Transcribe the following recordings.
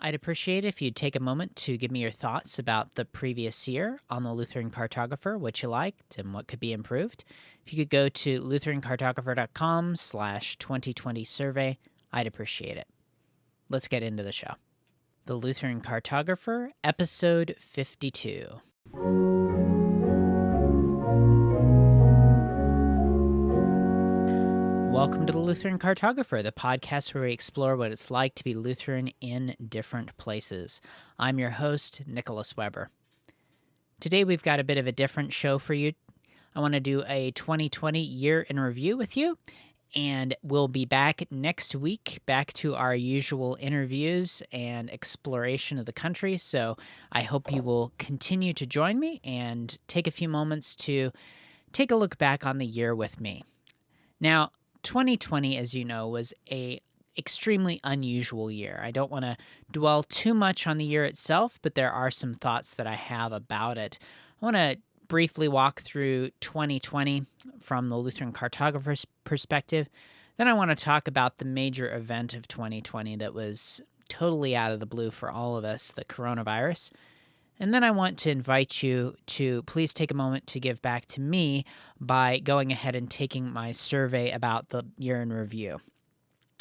I'd appreciate it if you'd take a moment to give me your thoughts about the previous year on the Lutheran Cartographer, what you liked and what could be improved. If you could go to lutherancartographer.com/2020 survey, I'd appreciate it. Let's get into the show. The Lutheran Cartographer, episode 52. Welcome to the Lutheran Cartographer, the podcast where we explore what it's like to be Lutheran in different places. I'm your host, Nicholas Weber. Today we've got a bit of a different show for you. I want to do a 2020 year in review with you, and we'll be back next week, back to our usual interviews and exploration of the country. So I hope you will continue to join me and take a few moments to take a look back on the year with me. Now, 2020, as you know, was a extremely unusual year. I don't want to dwell too much on the year itself, but there are some thoughts that I have about it. I want to briefly walk through 2020 from the Lutheran Cartographer's perspective. Then I want to talk about the major event of 2020 that was totally out of the blue for all of us, the coronavirus. And then I want to invite you to please take a moment to give back to me by going ahead and taking my survey about the year in review.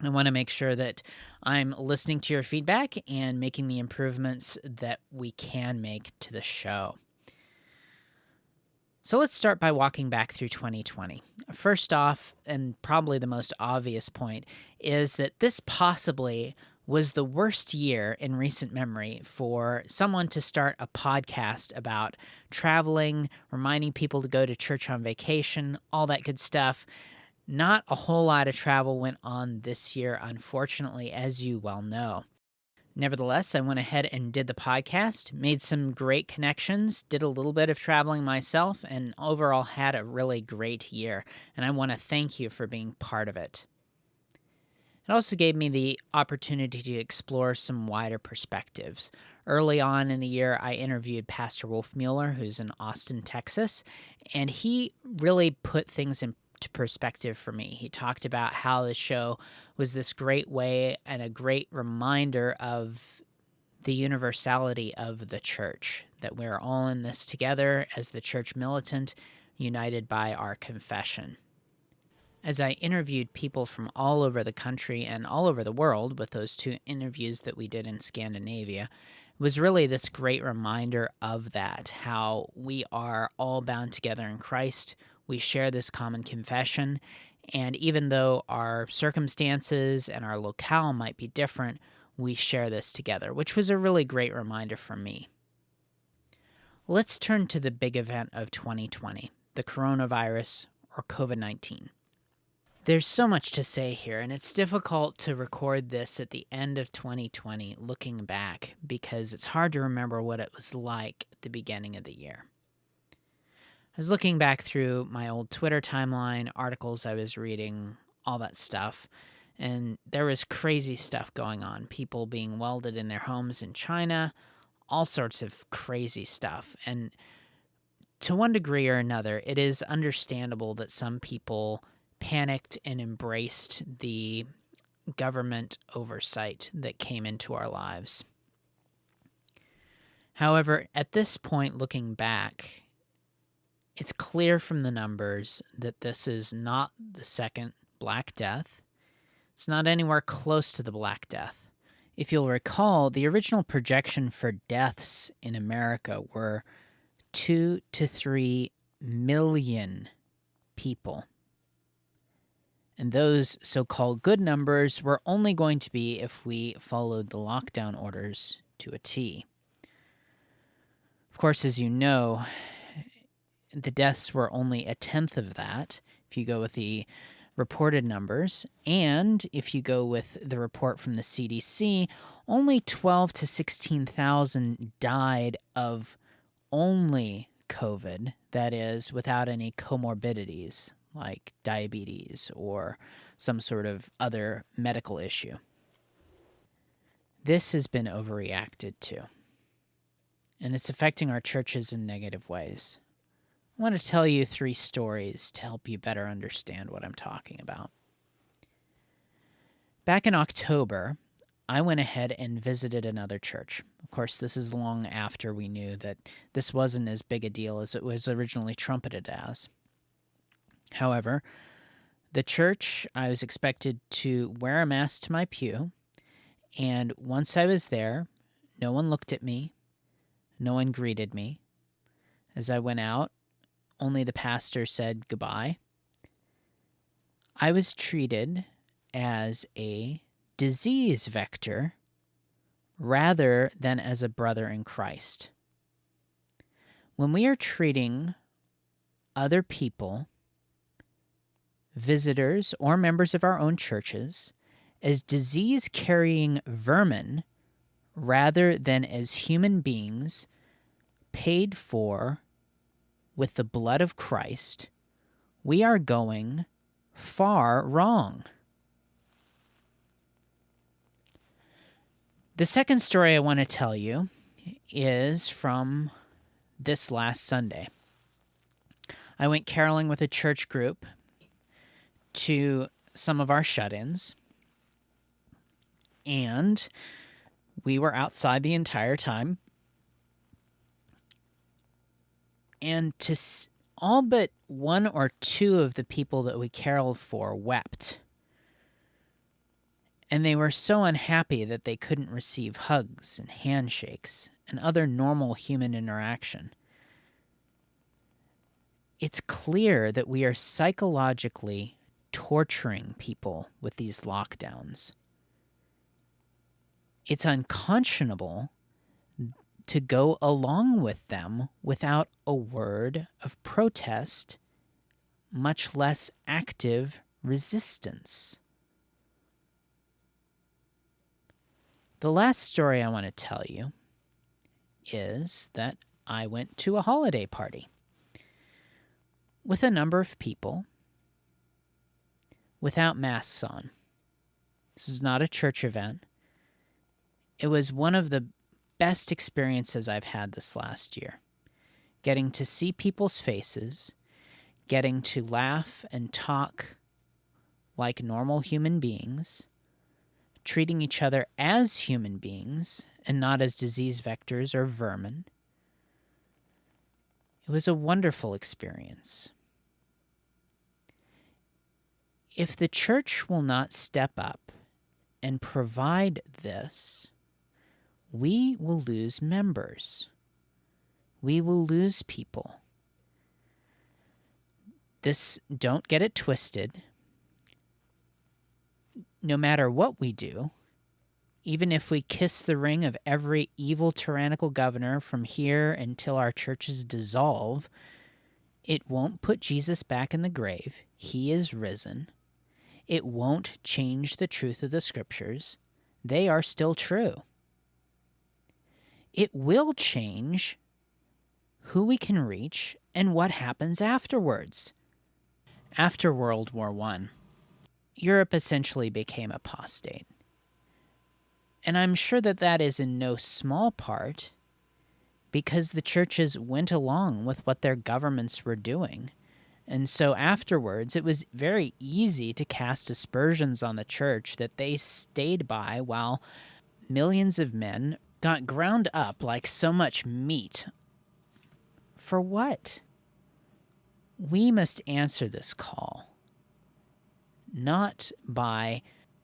I want to make sure that I'm listening to your feedback and making the improvements that we can make to the show. So let's start by walking back through 2020. First off, and probably the most obvious point, is that this possibly was the worst year in recent memory for someone to start a podcast about traveling, reminding people to go to church on vacation, all that good stuff. Not a whole lot of travel went on this year, unfortunately, as you well know. Nevertheless, I went ahead and did the podcast, made some great connections, did a little bit of traveling myself, and overall had a really great year. And I want to thank you for being part of it. It also gave me the opportunity to explore some wider perspectives. Early on in the year, I interviewed Pastor Wolf Mueller, who's in Austin, Texas, and he really put things into perspective for me. He talked about how the show was this great way and a great reminder of the universality of the church, that we're all in this together as the church militant, united by our confession. As I interviewed people from all over the country and all over the world with those two interviews that we did in Scandinavia, it was really this great reminder of that, how we are all bound together in Christ, we share this common confession, and even though our circumstances and our locale might be different, we share this together, which was a really great reminder for me. Let's turn to the big event of 2020, the coronavirus or COVID-19. There's so much to say here, and it's difficult to record this at the end of 2020 looking back because it's hard to remember what it was like at the beginning of the year. I was looking back through my old Twitter timeline, articles I was reading, all that stuff, and there was crazy stuff going on. People being welded in their homes in China, all sorts of crazy stuff. And to one degree or another, it is understandable that some people panicked and embraced the government oversight that came into our lives. However, at this point, looking back, it's clear from the numbers that this is not the second Black Death. It's not anywhere close to the Black Death. If you'll recall, the original projection for deaths in America were 2 to 3 million people. And those so-called good numbers were only going to be if we followed the lockdown orders to a T. Of course, as you know, the deaths were only a tenth of that if you go with the reported numbers. And if you go with the report from the CDC, only 12 to 16,000 died of only COVID, that is, without any comorbidities, like diabetes or some sort of other medical issue. This has been overreacted to, and it's affecting our churches in negative ways. I want to tell you 3 stories to help you better understand what I'm talking about. Back in October, I went ahead and visited another church. Of course, this is long after we knew that this wasn't as big a deal as it was originally trumpeted as. However, the church, I was expected to wear a mask to my pew, and once I was there, no one looked at me, no one greeted me. As I went out, only the pastor said goodbye. I was treated as a disease vector rather than as a brother in Christ. When we are treating other people, visitors, or members of our own churches as disease-carrying vermin rather than as human beings paid for with the blood of Christ, we are going far wrong. The second story I want to tell you is from this last Sunday. I went caroling with a church group to some of our shut-ins, and we were outside the entire time. And all but one or two of the people that we caroled for wept. And they were so unhappy that they couldn't receive hugs and handshakes and other normal human interaction. It's clear that we are psychologically torturing people with these lockdowns. It's unconscionable to go along with them without a word of protest, much less active resistance. The last story I want to tell you is that I went to a holiday party with a number of people without masks on. This is not a church event. It was one of the best experiences I've had this last year. Getting to see people's faces, getting to laugh and talk like normal human beings, treating each other as human beings and not as disease vectors or vermin. It was a wonderful experience. If the church will not step up and provide this, we will lose members. We will lose people. Don't get it twisted. No matter what we do, even if we kiss the ring of every evil tyrannical governor from here until our churches dissolve, it won't put Jesus back in the grave. He is risen. It won't change the truth of the scriptures. They are still true. It will change who we can reach and what happens afterwards. After World War I, Europe essentially became apostate. And I'm sure that that is in no small part because the churches went along with what their governments were doing. And so afterwards, it was very easy to cast aspersions on the church that they stayed by while millions of men got ground up like so much meat. For what? We must answer this call, not by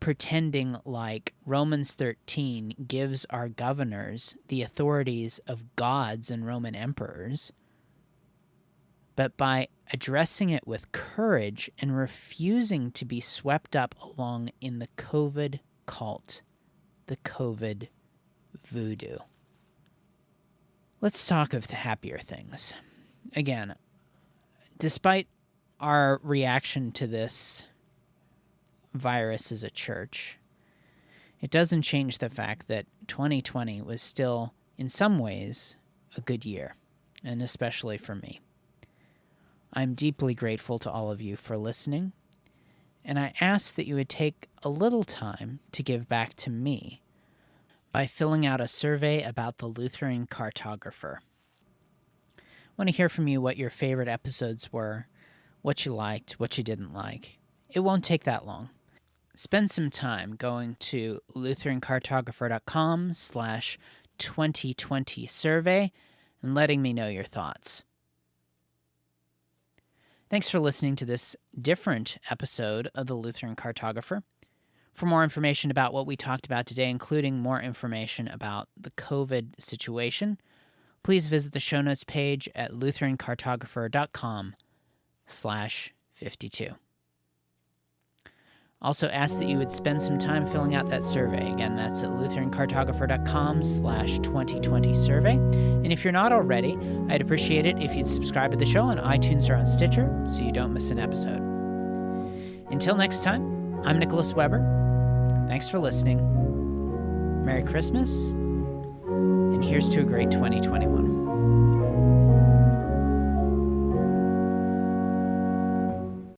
pretending like Romans 13 gives our governors the authorities of gods and Roman emperors, but by addressing it with courage and refusing to be swept up along in the COVID cult, the COVID voodoo. Let's talk of the happier things. Again, despite our reaction to this virus as a church, it doesn't change the fact that 2020 was still, in some ways, a good year, and especially for me. I'm deeply grateful to all of you for listening, and I ask that you would take a little time to give back to me by filling out a survey about the Lutheran Cartographer. I want to hear from you what your favorite episodes were, what you liked, what you didn't like. It won't take that long. spend some time going to lutherancartographer.com/2020 survey and letting me know your thoughts. Thanks for listening to this different episode of the Lutheran Cartographer. For more information about what we talked about today, including more information about the COVID situation, please visit the show notes page at lutherancartographer.com/52. Also ask that you would spend some time filling out that survey. Again, that's at lutherancartographer.com/2020 survey. And if you're not already, I'd appreciate it if you'd subscribe to the show on iTunes or on Stitcher so you don't miss an episode. Until next time, I'm Nicholas Weber. Thanks for listening. Merry Christmas, and here's to a great 2021.